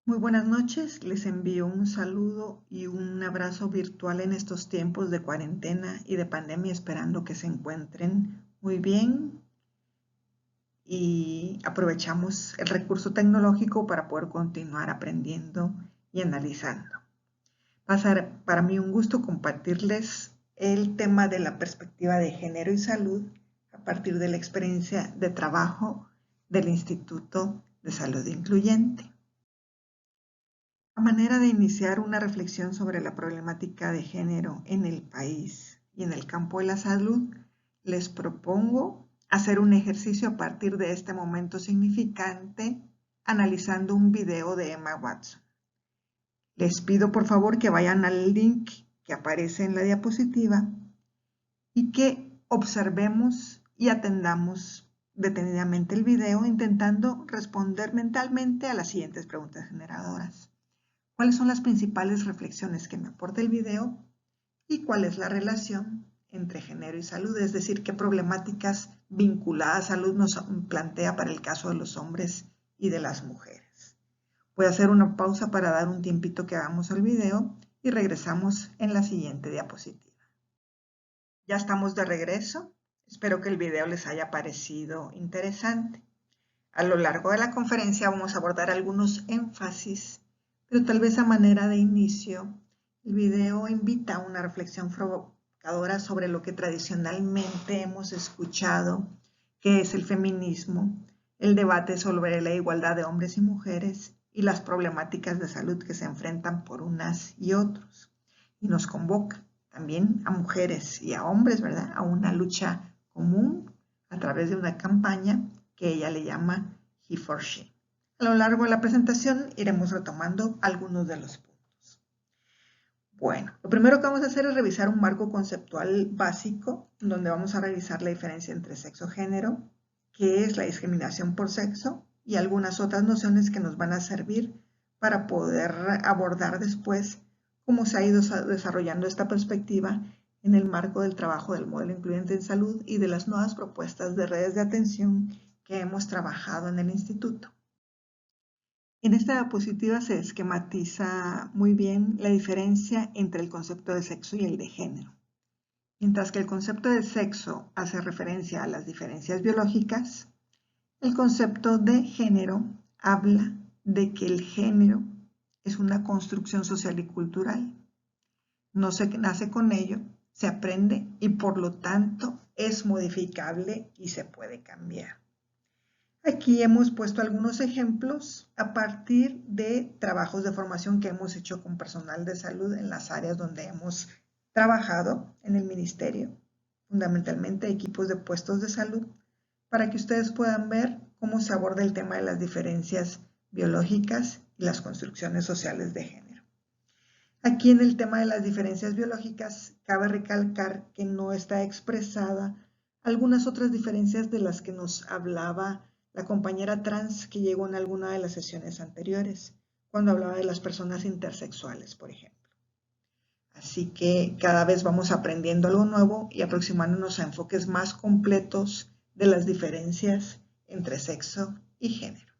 Muy buenas noches, les envío un saludo y un abrazo virtual en estos tiempos de cuarentena y de pandemia, esperando que se encuentren muy bien y aprovechamos el recurso tecnológico para poder continuar aprendiendo y analizando. Va a ser para mí un gusto compartirles el tema de la perspectiva de género y salud a partir de la experiencia de trabajo del Instituto de Salud Incluyente. A manera de iniciar una reflexión sobre la problemática de género en el país y en el campo de la salud, les propongo hacer un ejercicio a partir de este momento significante, analizando un video de Emma Watson. Les pido por favor que vayan al link que aparece en la diapositiva y que observemos y atendamos detenidamente el video, intentando responder mentalmente a las siguientes preguntas generadoras. ¿Cuáles son las principales reflexiones que me aporta el video? ¿Y cuál es la relación entre género y salud? Es decir, ¿qué problemáticas vinculadas a salud nos plantea para el caso de los hombres y de las mujeres? Voy a hacer una pausa para dar un tiempito que hagamos el video y regresamos en la siguiente diapositiva. Ya estamos de regreso. Espero que el video les haya parecido interesante. A lo largo de la conferencia vamos a abordar algunos énfasis, pero tal vez a manera de inicio, el video invita a una reflexión provocadora sobre lo que tradicionalmente hemos escuchado, que es el feminismo, el debate sobre la igualdad de hombres y mujeres y las problemáticas de salud que se enfrentan por unas y otros. Y nos convoca también a mujeres y a hombres, ¿verdad?, a una lucha común a través de una campaña que ella le llama He for She. A lo largo de la presentación iremos retomando algunos de los puntos. Bueno, lo primero que vamos a hacer es revisar un marco conceptual básico, donde vamos a revisar la diferencia entre sexo-género, qué es la discriminación por sexo y algunas otras nociones que nos van a servir para poder abordar después cómo se ha ido desarrollando esta perspectiva en el marco del trabajo del modelo incluyente en salud y de las nuevas propuestas de redes de atención que hemos trabajado en el instituto. En esta diapositiva se esquematiza muy bien la diferencia entre el concepto de sexo y el de género. Mientras que el concepto de sexo hace referencia a las diferencias biológicas, el concepto de género habla de que el género es una construcción social y cultural. No se nace con ello, se aprende y por lo tanto es modificable y se puede cambiar. Aquí hemos puesto algunos ejemplos a partir de trabajos de formación que hemos hecho con personal de salud en las áreas donde hemos trabajado en el ministerio, fundamentalmente equipos de puestos de salud, para que ustedes puedan ver cómo se aborda el tema de las diferencias biológicas y las construcciones sociales de género. Aquí en el tema de las diferencias biológicas, cabe recalcar que no está expresada algunas otras diferencias de las que nos hablaba la compañera trans que llegó en alguna de las sesiones anteriores, cuando hablaba de las personas intersexuales, por ejemplo. Así que cada vez vamos aprendiendo algo nuevo y aproximándonos a enfoques más completos de las diferencias entre sexo y género.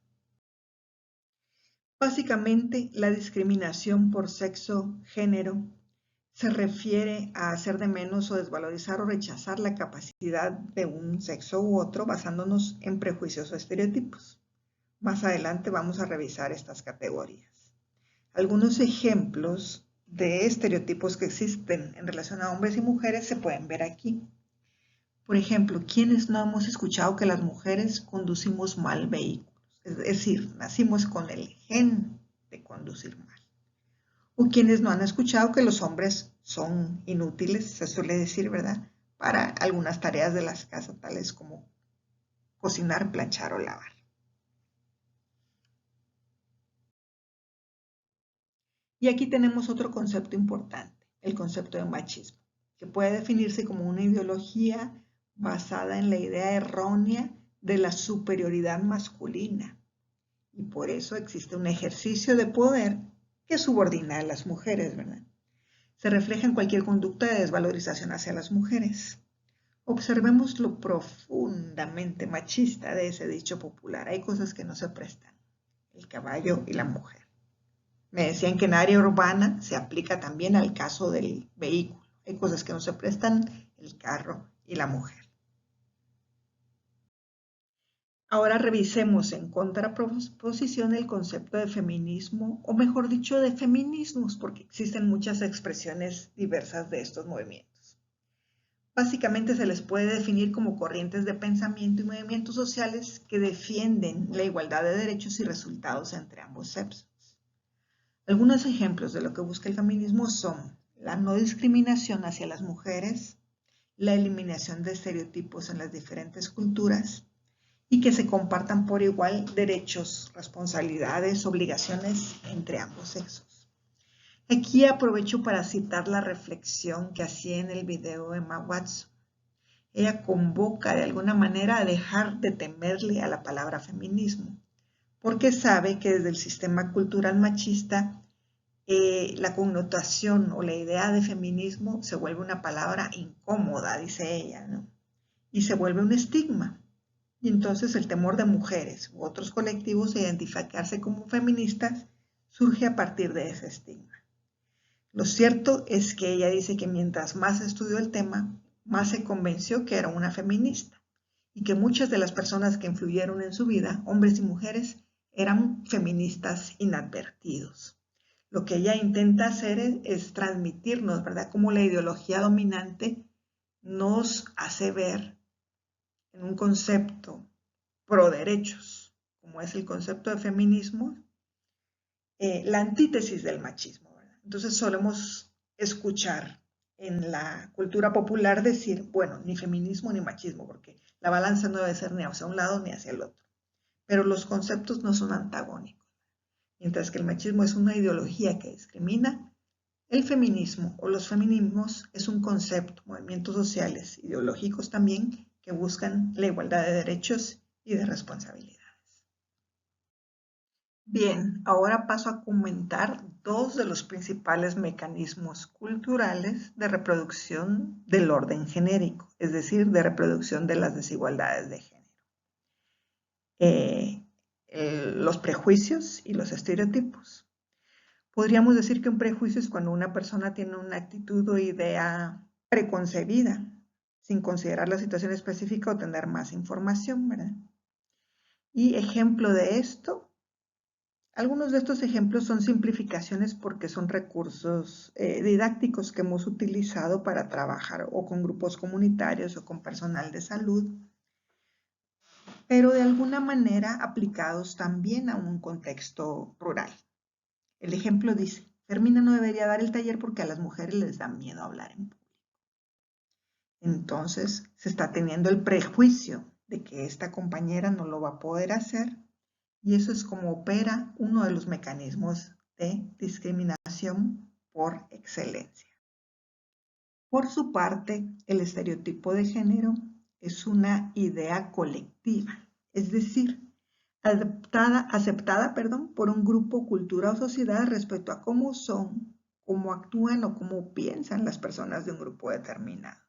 Básicamente, la discriminación por sexo, género, se refiere a hacer de menos o desvalorizar o rechazar la capacidad de un sexo u otro basándonos en prejuicios o estereotipos. Más adelante vamos a revisar estas categorías. Algunos ejemplos de estereotipos que existen en relación a hombres y mujeres se pueden ver aquí. Por ejemplo, ¿quiénes no hemos escuchado que las mujeres conducimos mal vehículos? Es decir, nacimos con el gen de conducir mal. O quienes no han escuchado que los hombres son inútiles, se suele decir, ¿verdad?, para algunas tareas de las casas, tales como cocinar, planchar o lavar. Y aquí tenemos otro concepto importante, el concepto de machismo, que puede definirse como una ideología basada en la idea errónea de la superioridad masculina. Y por eso existe un ejercicio de poder que subordina a las mujeres, ¿verdad? Se refleja en cualquier conducta de desvalorización hacia las mujeres. Observemos lo profundamente machista de ese dicho popular. Hay cosas que no se prestan, el caballo y la mujer. Me decían que en área urbana se aplica también al caso del vehículo. Hay cosas que no se prestan, el carro y la mujer. Ahora revisemos en contraposición el concepto de feminismo, o mejor dicho, de feminismos, porque existen muchas expresiones diversas de estos movimientos. Básicamente se les puede definir como corrientes de pensamiento y movimientos sociales que defienden la igualdad de derechos y resultados entre ambos sexos. Algunos ejemplos de lo que busca el feminismo son la no discriminación hacia las mujeres, la eliminación de estereotipos en las diferentes culturas y que se compartan por igual derechos, responsabilidades, obligaciones entre ambos sexos. Aquí aprovecho para citar la reflexión que hacía en el video Emma Watson. Ella convoca de alguna manera a dejar de temerle a la palabra feminismo, porque sabe que desde el sistema cultural machista la connotación o la idea de feminismo se vuelve una palabra incómoda, dice ella, ¿no? Y se vuelve un estigma. Y entonces el temor de mujeres u otros colectivos a identificarse como feministas surge a partir de ese estigma. Lo cierto es que ella dice que mientras más estudió el tema, más se convenció que era una feminista y que muchas de las personas que influyeron en su vida, hombres y mujeres, eran feministas inadvertidos. Lo que ella intenta hacer es transmitirnos, ¿verdad?, cómo la ideología dominante nos hace ver en un concepto pro derechos, como es el concepto de feminismo, la antítesis del machismo, ¿verdad? Entonces solemos escuchar en la cultura popular decir, bueno, ni feminismo ni machismo, porque la balanza no debe ser ni hacia un lado ni hacia el otro. Pero los conceptos no son antagónicos. Mientras que el machismo es una ideología que discrimina, el feminismo o los feminismos es un concepto, movimientos sociales, ideológicos también, que buscan la igualdad de derechos y de responsabilidades. Bien, ahora paso a comentar dos de los principales mecanismos culturales de reproducción del orden genérico, es decir, de reproducción de las desigualdades de género. Los prejuicios y los estereotipos. Podríamos decir que un prejuicio es cuando una persona tiene una actitud o idea preconcebida, sin considerar la situación específica o tener más información, ¿verdad? Y ejemplo de esto, algunos de estos ejemplos son simplificaciones porque son recursos didácticos que hemos utilizado para trabajar o con grupos comunitarios o con personal de salud, pero de alguna manera aplicados también a un contexto rural. El ejemplo dice, Fermina no debería dar el taller porque a las mujeres les da miedo hablar en público. Entonces se está teniendo el prejuicio de que esta compañera no lo va a poder hacer y eso es como opera uno de los mecanismos de discriminación por excelencia. Por su parte, el estereotipo de género es una idea colectiva, es decir, aceptada por un grupo, cultura o sociedad respecto a cómo son, cómo actúan o cómo piensan las personas de un grupo determinado.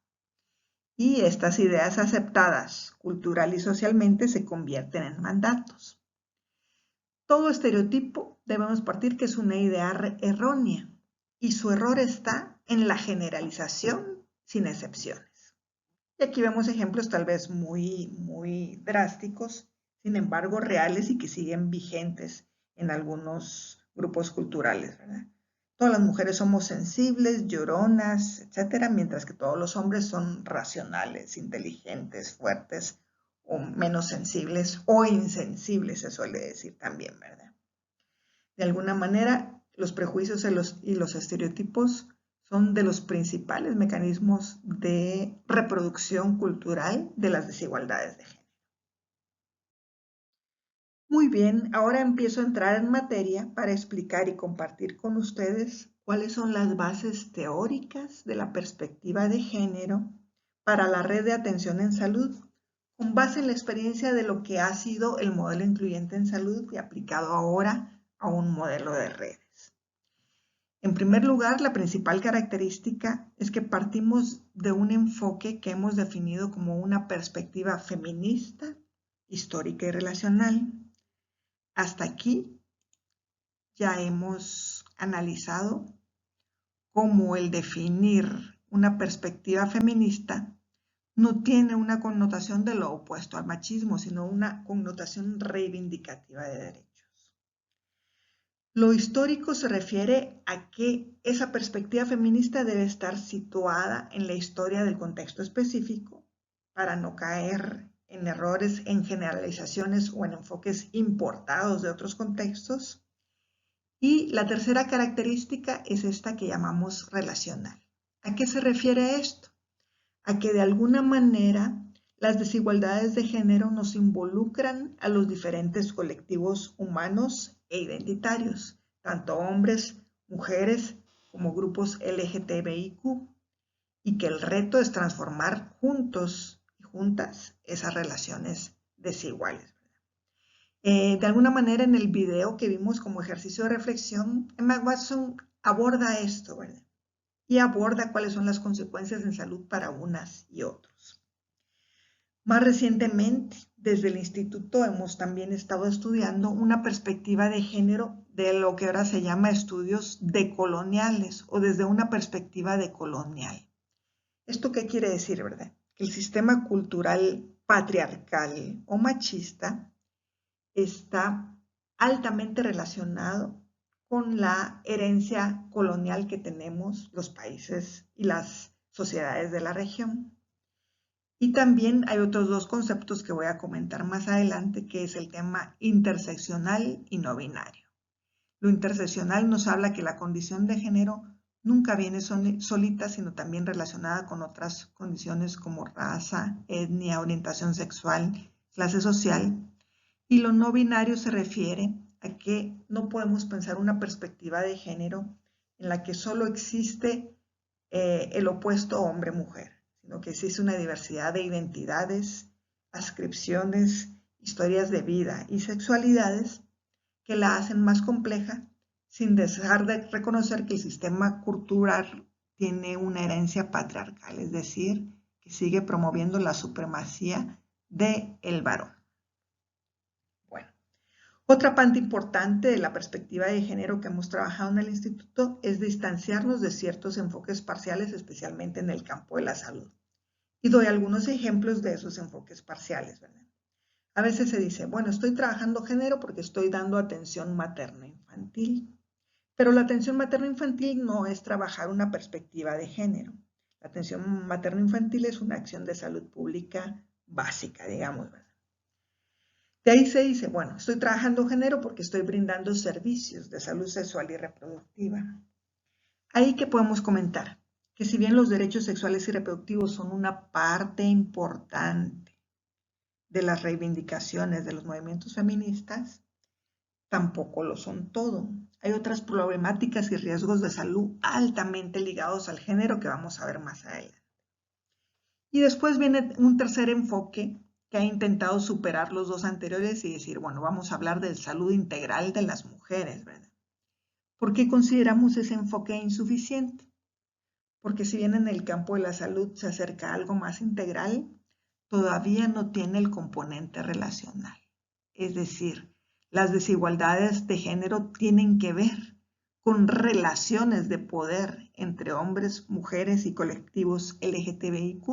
Y estas ideas aceptadas cultural y socialmente se convierten en mandatos. Todo estereotipo debemos partir que es una idea errónea y su error está en la generalización sin excepciones. Y aquí vemos ejemplos tal vez muy drásticos, sin embargo reales y que siguen vigentes en algunos grupos culturales, ¿verdad? Todas las mujeres somos sensibles, lloronas, etcétera, mientras que todos los hombres son racionales, inteligentes, fuertes o menos sensibles o insensibles, se suele decir también, ¿verdad? De alguna manera, los prejuicios y los estereotipos son de los principales mecanismos de reproducción cultural de las desigualdades de género. Muy bien, ahora empiezo a entrar en materia para explicar y compartir con ustedes cuáles son las bases teóricas de la perspectiva de género para la red de atención en salud, con base en la experiencia de lo que ha sido el modelo incluyente en salud y aplicado ahora a un modelo de redes. En primer lugar, la principal característica es que partimos de un enfoque que hemos definido como una perspectiva feminista, histórica y relacional. Hasta aquí ya hemos analizado cómo el definir una perspectiva feminista no tiene una connotación de lo opuesto al machismo, sino una connotación reivindicativa de derechos. Lo histórico se refiere a que esa perspectiva feminista debe estar situada en la historia del contexto específico para no caer en errores, en generalizaciones o en enfoques importados de otros contextos. Y la tercera característica es esta que llamamos relacional. ¿A qué se refiere esto? A que de alguna manera las desigualdades de género nos involucran a los diferentes colectivos humanos e identitarios, tanto hombres, mujeres, como grupos LGTBIQ, y que el reto es transformar juntos y juntas esas relaciones desiguales. De alguna manera en el video que vimos como ejercicio de reflexión, Emma Watson aborda esto, ¿verdad? Y aborda cuáles son las consecuencias en salud para unas y otros. Más recientemente, desde el instituto hemos también estado estudiando una perspectiva de género de lo que ahora se llama estudios decoloniales o desde una perspectiva decolonial. ¿Esto qué quiere decir, verdad? Que el sistema cultural patriarcal o machista está altamente relacionado con la herencia colonial que tenemos los países y las sociedades de la región. Y también hay otros dos conceptos que voy a comentar más adelante, que es el tema interseccional y no binario. Lo interseccional nos habla que la condición de género nunca viene solita, sino también relacionada con otras condiciones como raza, etnia, orientación sexual, clase social. Y lo no binario se refiere a que no podemos pensar una perspectiva de género en la que solo existe el opuesto hombre-mujer, sino que existe una diversidad de identidades, ascripciones, historias de vida y sexualidades que la hacen más compleja sin dejar de reconocer que el sistema cultural tiene una herencia patriarcal, es decir, que sigue promoviendo la supremacía del varón. Otra parte importante de la perspectiva de género que hemos trabajado en el instituto es distanciarnos de ciertos enfoques parciales, especialmente en el campo de la salud. Y doy algunos ejemplos de esos enfoques parciales, ¿verdad? A veces se dice, bueno, estoy trabajando género porque estoy dando atención materno-infantil. Pero la atención materno-infantil no es trabajar una perspectiva de género. La atención materno-infantil es una acción de salud pública básica, digamos, ¿verdad? De ahí se dice, bueno, estoy trabajando género porque estoy brindando servicios de salud sexual y reproductiva. Ahí que podemos comentar que si bien los derechos sexuales y reproductivos son una parte importante de las reivindicaciones de los movimientos feministas, tampoco lo son todo. Hay otras problemáticas y riesgos de salud altamente ligados al género que vamos a ver más adelante. Y después viene un tercer enfoque que ha intentado superar los dos anteriores y decir, bueno, vamos a hablar de salud integral de las mujeres, ¿verdad? ¿Por qué consideramos ese enfoque insuficiente? Porque si bien en el campo de la salud se acerca a algo más integral, todavía no tiene el componente relacional. Es decir, las desigualdades de género tienen que ver con relaciones de poder entre hombres, mujeres y colectivos LGTBIQ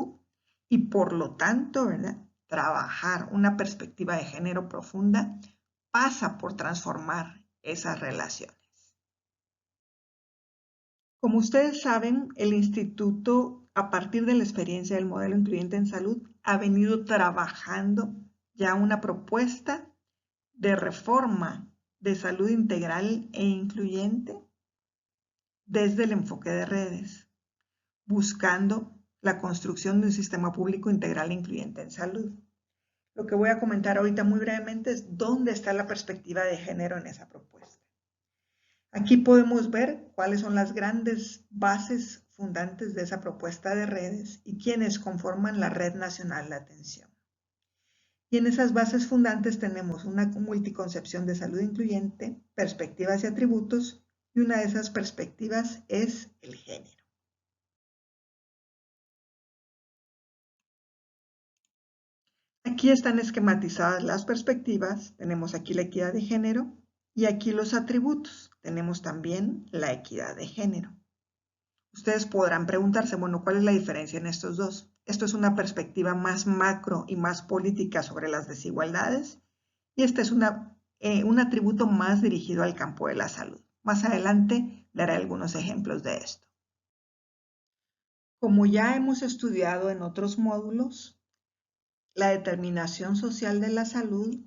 y por lo tanto, ¿verdad? Trabajar una perspectiva de género profunda pasa por transformar esas relaciones. Como ustedes saben, el instituto, a partir de la experiencia del modelo incluyente en salud, ha venido trabajando ya una propuesta de reforma de salud integral e incluyente desde el enfoque de redes, buscando la construcción de un sistema público integral e incluyente en salud. Lo que voy a comentar ahorita muy brevemente es dónde está la perspectiva de género en esa propuesta. Aquí podemos ver cuáles son las grandes bases fundantes de esa propuesta de redes y quiénes conforman la Red Nacional de Atención. Y en esas bases fundantes tenemos una multiconcepción de salud incluyente, perspectivas y atributos, y una de esas perspectivas es el género. Aquí están esquematizadas las perspectivas, tenemos aquí la equidad de género, Y aquí los atributos. Tenemos también la equidad de género. Ustedes podrán preguntarse, bueno, ¿cuál es la diferencia en estos dos? Esto es una perspectiva más macro y más política sobre las desigualdades, y este es un atributo más dirigido al campo de la salud. Más adelante daré algunos ejemplos de esto. Como ya hemos estudiado en otros módulos, la determinación social de la salud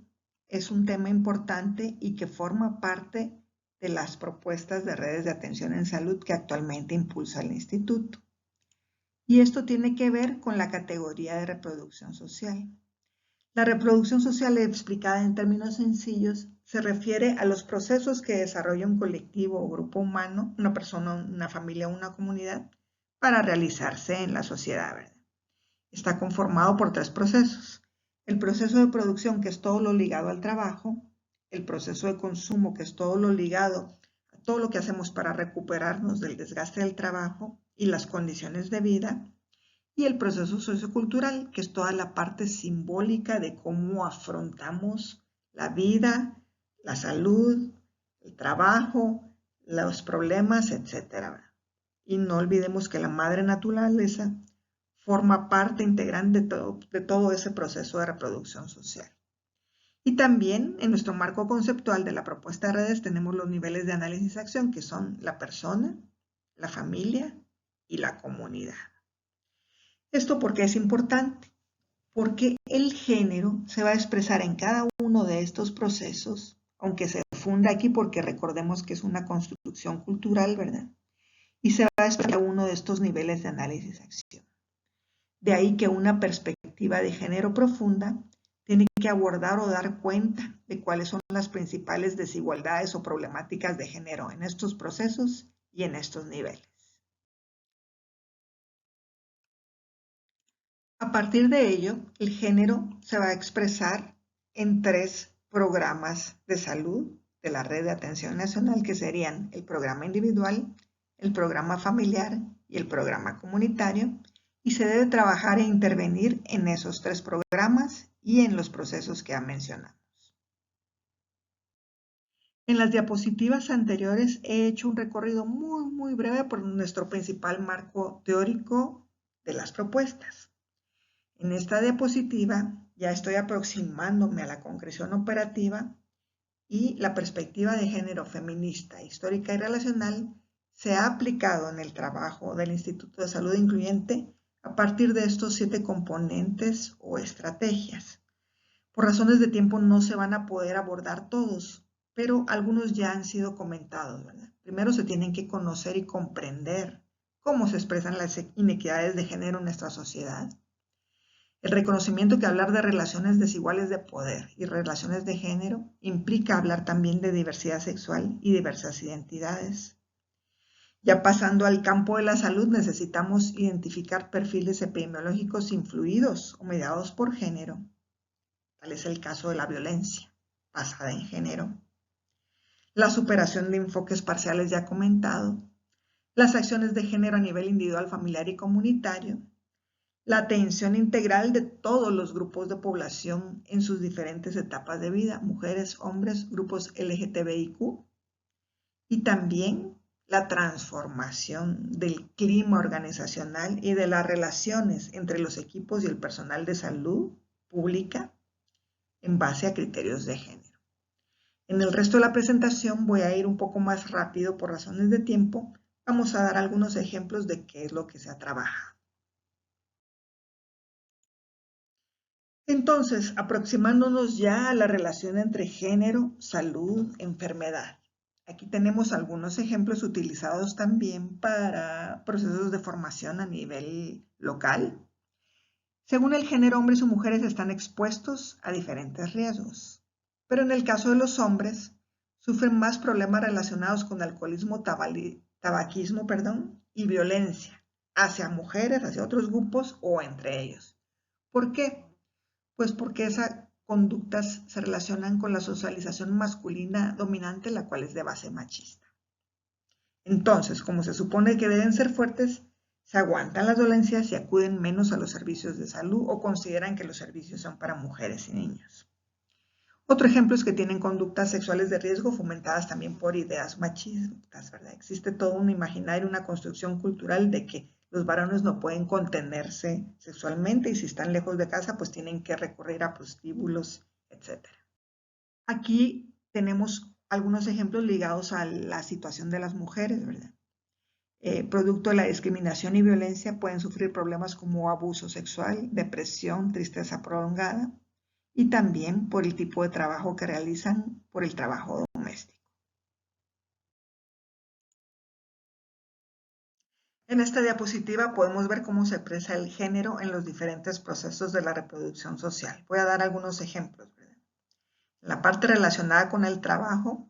es un tema importante y que forma parte de las propuestas de redes de atención en salud que actualmente impulsa el Instituto. Y esto tiene que ver con la categoría de reproducción social. La reproducción social, explicada en términos sencillos, se refiere a los procesos que desarrolla un colectivo o grupo humano, una persona, una familia o una comunidad, para realizarse en la sociedad, ¿verdad? Está conformado por 3 procesos. El proceso de producción, que es todo lo ligado al trabajo, el proceso de consumo, que es todo lo ligado a todo lo que hacemos para recuperarnos del desgaste del trabajo y las condiciones de vida, y el proceso sociocultural, que es toda la parte simbólica de cómo afrontamos la vida, la salud, el trabajo, los problemas, etc. Y no olvidemos que la madre naturaleza forma parte integrante de todo ese proceso de reproducción social. Y también en nuestro marco conceptual de la propuesta de redes tenemos los niveles de análisis-acción, que son la persona, la familia y la comunidad. ¿Esto por qué es importante? Porque el género se va a expresar en cada uno de estos procesos, aunque se funda aquí porque recordemos que es una construcción cultural, ¿verdad? Y se va a expresar en uno de estos niveles de análisis-acción. De ahí que una perspectiva de género profunda tiene que abordar o dar cuenta de cuáles son las principales desigualdades o problemáticas de género en estos procesos y en estos niveles. A partir de ello, el género se va a expresar en 3 programas de salud de la Red de Atención Nacional, que serían el programa individual, el programa familiar y el programa comunitario, y se debe trabajar e intervenir en esos 3 programas y en los procesos que ya mencionamos. En las diapositivas anteriores he hecho un recorrido muy breve por nuestro principal marco teórico de las propuestas. En esta diapositiva ya estoy aproximándome a la concreción operativa y la perspectiva de género feminista, histórica y relacional se ha aplicado en el trabajo del Instituto de Salud Incluyente a partir de estos 7 componentes o estrategias. Por razones de tiempo no se van a poder abordar todos, pero algunos ya han sido comentados, ¿verdad? Primero se tienen que conocer y comprender cómo se expresan las inequidades de género en nuestra sociedad. El reconocimiento que hablar de relaciones desiguales de poder y relaciones de género implica hablar también de diversidad sexual y diversas identidades. Ya pasando al campo de la salud, necesitamos identificar perfiles epidemiológicos influidos o mediados por género. Tal es el caso de la violencia basada en género, la superación de enfoques parciales ya comentado, las acciones de género a nivel individual, familiar y comunitario, la atención integral de todos los grupos de población en sus diferentes etapas de vida, mujeres, hombres, grupos LGTBIQ, y también la transformación del clima organizacional y de las relaciones entre los equipos y el personal de salud pública en base a criterios de género. En el resto de la presentación voy a ir un poco más rápido por razones de tiempo. Vamos a dar algunos ejemplos de qué es lo que se ha trabajado. Entonces, aproximándonos ya a la relación entre género, salud, enfermedad. Aquí tenemos algunos ejemplos utilizados también para procesos de formación a nivel local. Según el género, hombres o mujeres están expuestos a diferentes riesgos, pero en el caso de los hombres, sufren más problemas relacionados con alcoholismo, tabaquismo, y violencia hacia mujeres, hacia otros grupos o entre ellos. ¿Por qué? Pues porque esas conductas se relacionan con la socialización masculina dominante, la cual es de base machista. Entonces, como se supone que deben ser fuertes, se aguantan las dolencias y acuden menos a los servicios de salud o consideran que los servicios son para mujeres y niños. Otro ejemplo es que tienen conductas sexuales de riesgo fomentadas también por ideas machistas, ¿verdad? Existe todo un imaginario, una construcción cultural de que los varones no pueden contenerse sexualmente y si están lejos de casa, pues tienen que recurrir a prostíbulos, etc. Aquí tenemos algunos ejemplos ligados a la situación de las mujeres, ¿verdad? Producto de la discriminación y violencia pueden sufrir problemas como abuso sexual, depresión, tristeza prolongada y también por el tipo de trabajo que realizan por el trabajo doméstico. En esta diapositiva podemos ver cómo se expresa el género en los diferentes procesos de la reproducción social. Voy a dar algunos ejemplos, ¿verdad? En la parte relacionada con el trabajo,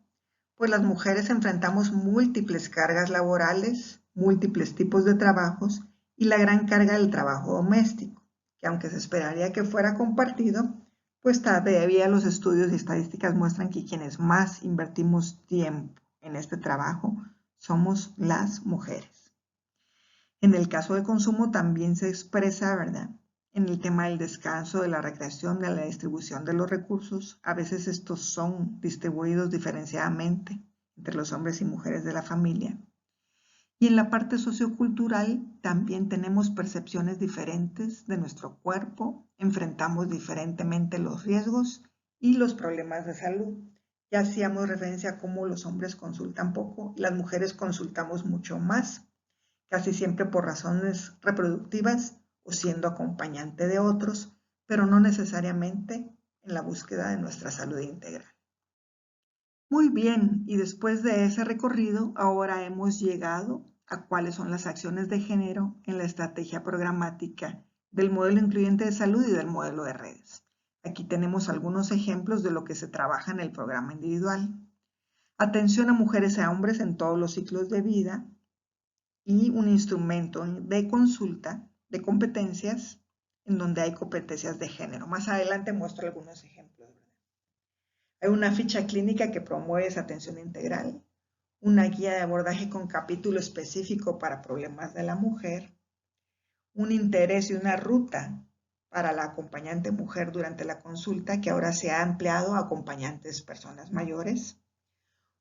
pues las mujeres enfrentamos múltiples cargas laborales, múltiples tipos de trabajos y la gran carga del trabajo doméstico, que aunque se esperaría que fuera compartido, pues todavía los estudios y estadísticas muestran que quienes más invertimos tiempo en este trabajo somos las mujeres. En el caso del consumo también se expresa, ¿verdad? En el tema del descanso, de la recreación, de la distribución de los recursos, a veces estos son distribuidos diferenciadamente entre los hombres y mujeres de la familia. Y en la parte sociocultural también tenemos percepciones diferentes de nuestro cuerpo, enfrentamos diferentemente los riesgos y los problemas de salud. Ya hacíamos referencia a cómo los hombres consultan poco y las mujeres consultamos mucho más, casi siempre por razones reproductivas o siendo acompañante de otros, pero no necesariamente en la búsqueda de nuestra salud integral. Muy bien, y después de ese recorrido, ahora hemos llegado a cuáles son las acciones de género en la estrategia programática del modelo incluyente de salud y del modelo de redes. Aquí tenemos algunos ejemplos de lo que se trabaja en el programa individual. Atención a mujeres y a hombres en todos los ciclos de vida y un instrumento de consulta de competencias en donde hay competencias de género. Más adelante muestro algunos ejemplos. Hay una ficha clínica que promueve esa atención integral, una guía de abordaje con capítulo específico para problemas de la mujer, un interés y una ruta para la acompañante mujer durante la consulta que ahora se ha ampliado a acompañantes personas mayores,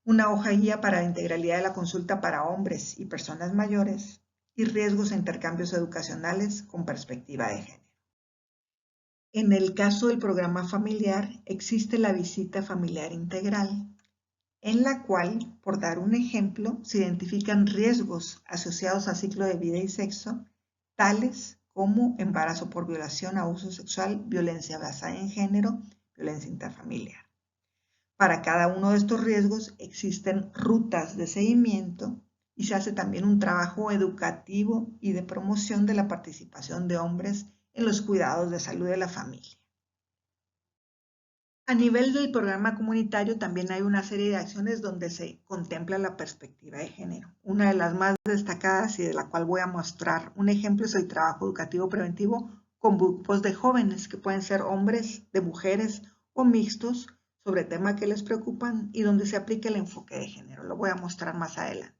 una hoja guía para la integralidad de la consulta para hombres y personas mayores y riesgos e intercambios educacionales con perspectiva de género. En el caso del programa familiar existe la visita familiar integral, en la cual, por dar un ejemplo, se identifican riesgos asociados a ciclo de vida y sexo, tales como embarazo por violación, abuso sexual, violencia basada en género, violencia interfamiliar. Para cada uno de estos riesgos existen rutas de seguimiento y se hace también un trabajo educativo y de promoción de la participación de hombres en los cuidados de salud de la familia. A nivel del programa comunitario también hay una serie de acciones donde se contempla la perspectiva de género. Una de las más destacadas y de la cual voy a mostrar un ejemplo es el trabajo educativo preventivo con grupos de jóvenes que pueden ser hombres, de mujeres o mixtos sobre temas que les preocupan y donde se aplica el enfoque de género. Lo voy a mostrar más adelante.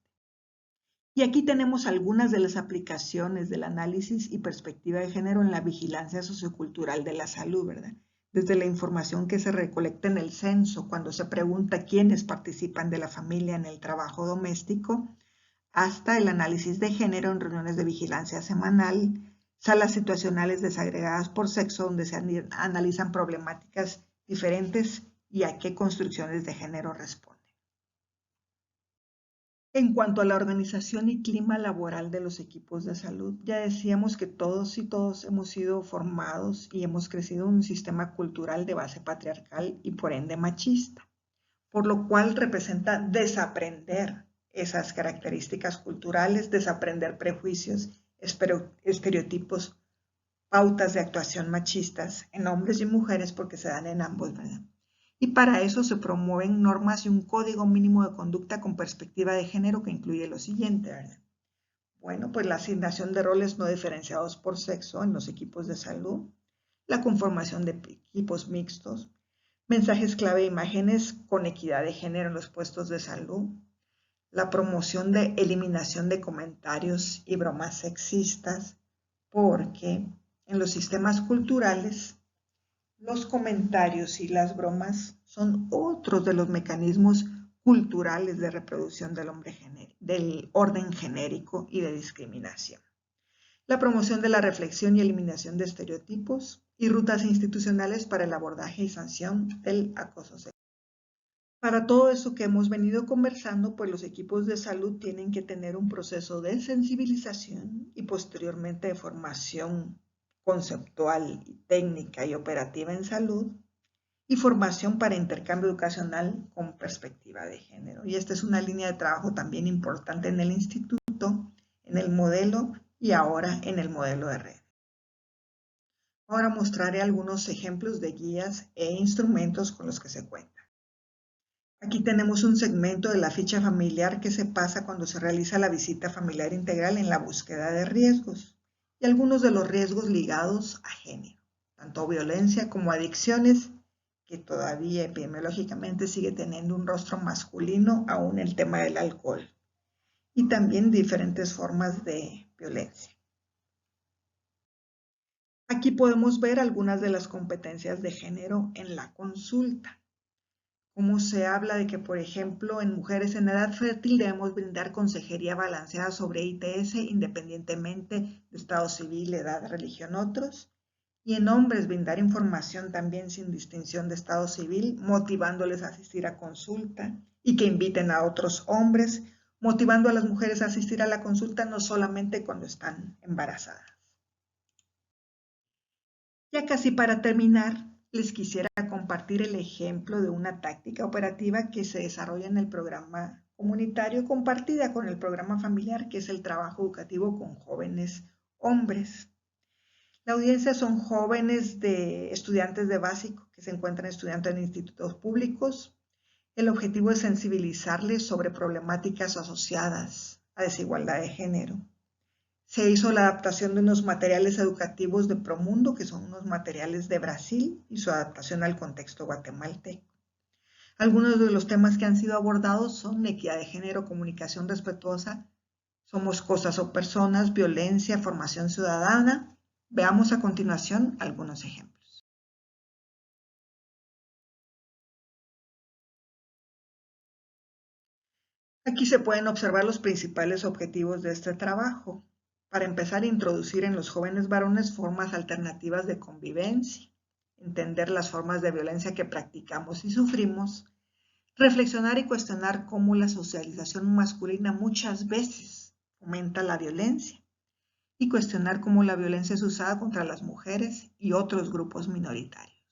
Y aquí tenemos algunas de las aplicaciones del análisis y perspectiva de género en la vigilancia sociocultural de la salud, ¿verdad? Desde la información que se recolecta en el censo, cuando se pregunta quiénes participan de la familia en el trabajo doméstico, hasta el análisis de género en reuniones de vigilancia semanal, salas situacionales desagregadas por sexo, donde se analizan problemáticas diferentes y a qué construcciones de género responden. En cuanto a la organización y clima laboral de los equipos de salud, ya decíamos que todos y todos hemos sido formados y hemos crecido en un sistema cultural de base patriarcal y por ende machista, por lo cual representa desaprender esas características culturales, desaprender prejuicios, estereotipos, pautas de actuación machistas en hombres y mujeres porque se dan en ambos, ¿verdad? Y para eso se promueven normas y un código mínimo de conducta con perspectiva de género que incluye lo siguiente, ¿verdad? Bueno, pues la asignación de roles no diferenciados por sexo en los equipos de salud, la conformación de equipos mixtos, mensajes clave e imágenes con equidad de género en los puestos de salud, la promoción de eliminación de comentarios y bromas sexistas, porque en los sistemas culturales los comentarios y las bromas son otros de los mecanismos culturales de reproducción del orden genérico y de discriminación. La promoción de la reflexión y eliminación de estereotipos y rutas institucionales para el abordaje y sanción del acoso sexual. Para todo eso que hemos venido conversando, pues los equipos de salud tienen que tener un proceso de sensibilización y posteriormente de formación conceptual, técnica y operativa en salud y formación para intercambio educacional con perspectiva de género. Y esta es una línea de trabajo también importante en el instituto, en el modelo y ahora en el modelo de red. Ahora mostraré algunos ejemplos de guías e instrumentos con los que se cuenta. Aquí tenemos un segmento de la ficha familiar que se pasa cuando se realiza la visita familiar integral en la búsqueda de riesgos y algunos de los riesgos ligados a género, tanto violencia como adicciones, que todavía epidemiológicamente sigue teniendo un rostro masculino, aún el tema del alcohol, y también diferentes formas de violencia. Aquí podemos ver algunas de las competencias de género en la consulta. Cómo se habla de que, por ejemplo, en mujeres en edad fértil debemos brindar consejería balanceada sobre ITS independientemente de estado civil, edad, religión, otros. Y en hombres brindar información también sin distinción de estado civil, motivándoles a asistir a consulta y que inviten a otros hombres, motivando a las mujeres a asistir a la consulta no solamente cuando están embarazadas. Ya casi para terminar, les quisiera compartir el ejemplo de una táctica operativa que se desarrolla en el programa comunitario compartida con el programa familiar, que es el trabajo educativo con jóvenes hombres. La audiencia son jóvenes de estudiantes de básico que se encuentran estudiando en institutos públicos. El objetivo es sensibilizarles sobre problemáticas asociadas a desigualdad de género. Se hizo la adaptación de unos materiales educativos de Promundo, que son unos materiales de Brasil, y su adaptación al contexto guatemalteco. Algunos de los temas que han sido abordados son equidad de género, comunicación respetuosa, somos cosas o personas, violencia, formación ciudadana. Veamos a continuación algunos ejemplos. Aquí se pueden observar los principales objetivos de este trabajo. Para empezar, introducir en los jóvenes varones formas alternativas de convivencia, entender las formas de violencia que practicamos y sufrimos, reflexionar y cuestionar cómo la socialización masculina muchas veces fomenta la violencia y cuestionar cómo la violencia es usada contra las mujeres y otros grupos minoritarios.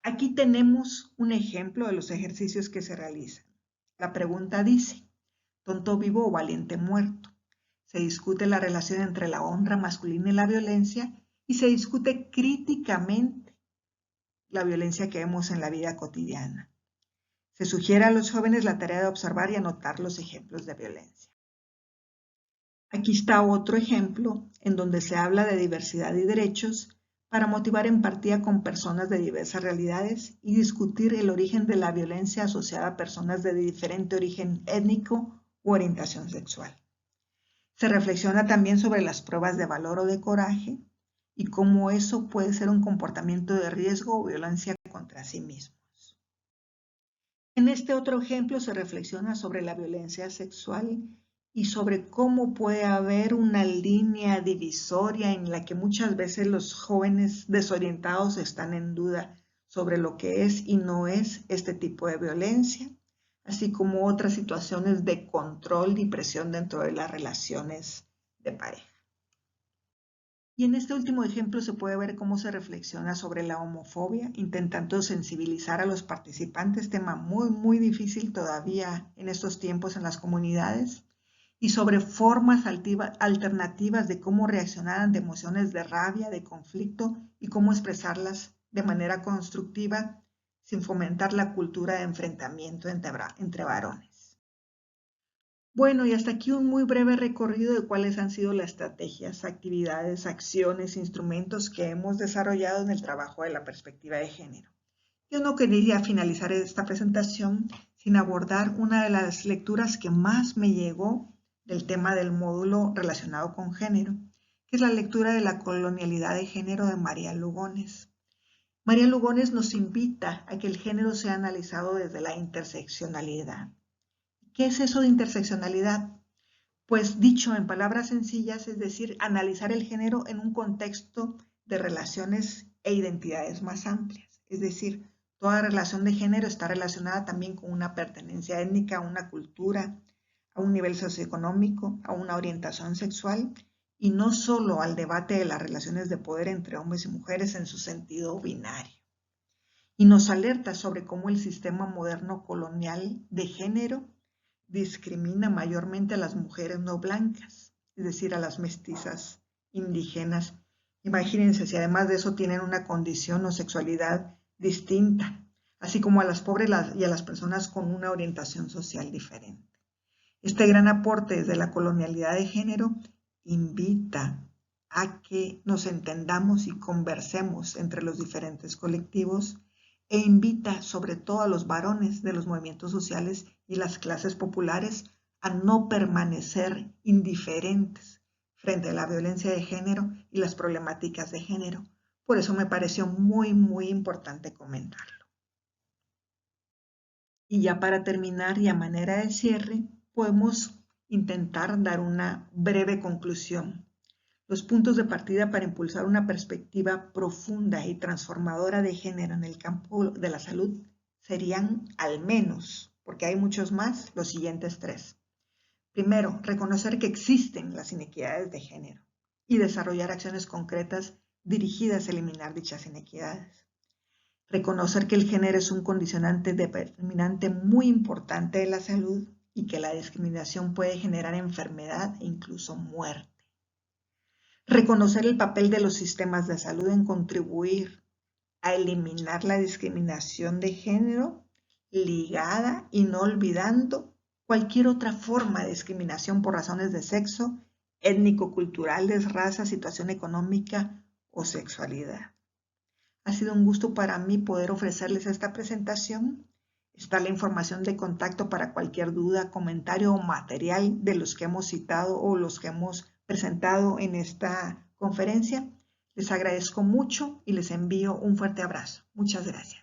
Aquí tenemos un ejemplo de los ejercicios que se realizan. La pregunta dice, ¿tonto vivo o valiente muerto? Se discute la relación entre la honra masculina y la violencia y se discute críticamente la violencia que vemos en la vida cotidiana. Se sugiere a los jóvenes la tarea de observar y anotar los ejemplos de violencia. Aquí está otro ejemplo en donde se habla de diversidad y derechos para motivar empatía con personas de diversas realidades y discutir el origen de la violencia asociada a personas de diferente origen étnico u orientación sexual. Se reflexiona también sobre las pruebas de valor o de coraje y cómo eso puede ser un comportamiento de riesgo o violencia contra sí mismos. En este otro ejemplo se reflexiona sobre la violencia sexual y sobre cómo puede haber una línea divisoria en la que muchas veces los jóvenes desorientados están en duda sobre lo que es y no es este tipo de violencia, así como otras situaciones de control y presión dentro de las relaciones de pareja. Y en este último ejemplo se puede ver cómo se reflexiona sobre la homofobia, intentando sensibilizar a los participantes, tema muy difícil todavía en estos tiempos en las comunidades, y sobre formas alternativas de cómo reaccionar ante emociones de rabia, de conflicto y cómo expresarlas de manera constructiva sin fomentar la cultura de enfrentamiento entre varones. Bueno, y hasta aquí un muy breve recorrido de cuáles han sido las estrategias, actividades, acciones, instrumentos que hemos desarrollado en el trabajo de la perspectiva de género. Yo no quería finalizar esta presentación sin abordar una de las lecturas que más me llegó del tema del módulo relacionado con género, que es la lectura de la colonialidad de género de María Lugones. María Lugones nos invita a que el género sea analizado desde la interseccionalidad. ¿Qué es eso de interseccionalidad? Pues dicho en palabras sencillas, es decir, analizar el género en un contexto de relaciones e identidades más amplias. Es decir, toda relación de género está relacionada también con una pertenencia étnica, a una cultura, a un nivel socioeconómico, a una orientación sexual y no solo al debate de las relaciones de poder entre hombres y mujeres en su sentido binario. Y nos alerta sobre cómo el sistema moderno colonial de género discrimina mayormente a las mujeres no blancas, es decir, a las mestizas indígenas. Imagínense si además de eso tienen una condición o sexualidad distinta, así como a las pobres y a las personas con una orientación social diferente. Este gran aporte desde la colonialidad de género invita a que nos entendamos y conversemos entre los diferentes colectivos e invita sobre todo a los varones de los movimientos sociales y las clases populares a no permanecer indiferentes frente a la violencia de género y las problemáticas de género. Por eso me pareció muy importante comentarlo. Y ya para terminar y a manera de cierre, podemos intentar dar una breve conclusión. Los puntos de partida para impulsar una perspectiva profunda y transformadora de género en el campo de la salud serían al menos, porque hay muchos más, los siguientes 3. Primero, reconocer que existen las inequidades de género y desarrollar acciones concretas dirigidas a eliminar dichas inequidades. Reconocer que el género es un condicionante determinante muy importante de la salud y que la discriminación puede generar enfermedad e incluso muerte. Reconocer el papel de los sistemas de salud en contribuir a eliminar la discriminación de género ligada y no olvidando cualquier otra forma de discriminación por razones de sexo, étnico-culturales, raza, situación económica o sexualidad. Ha sido un gusto para mí poder ofrecerles esta presentación. Está la información de contacto para cualquier duda, comentario o material de los que hemos citado o los que hemos presentado en esta conferencia. Les agradezco mucho y les envío un fuerte abrazo. Muchas gracias.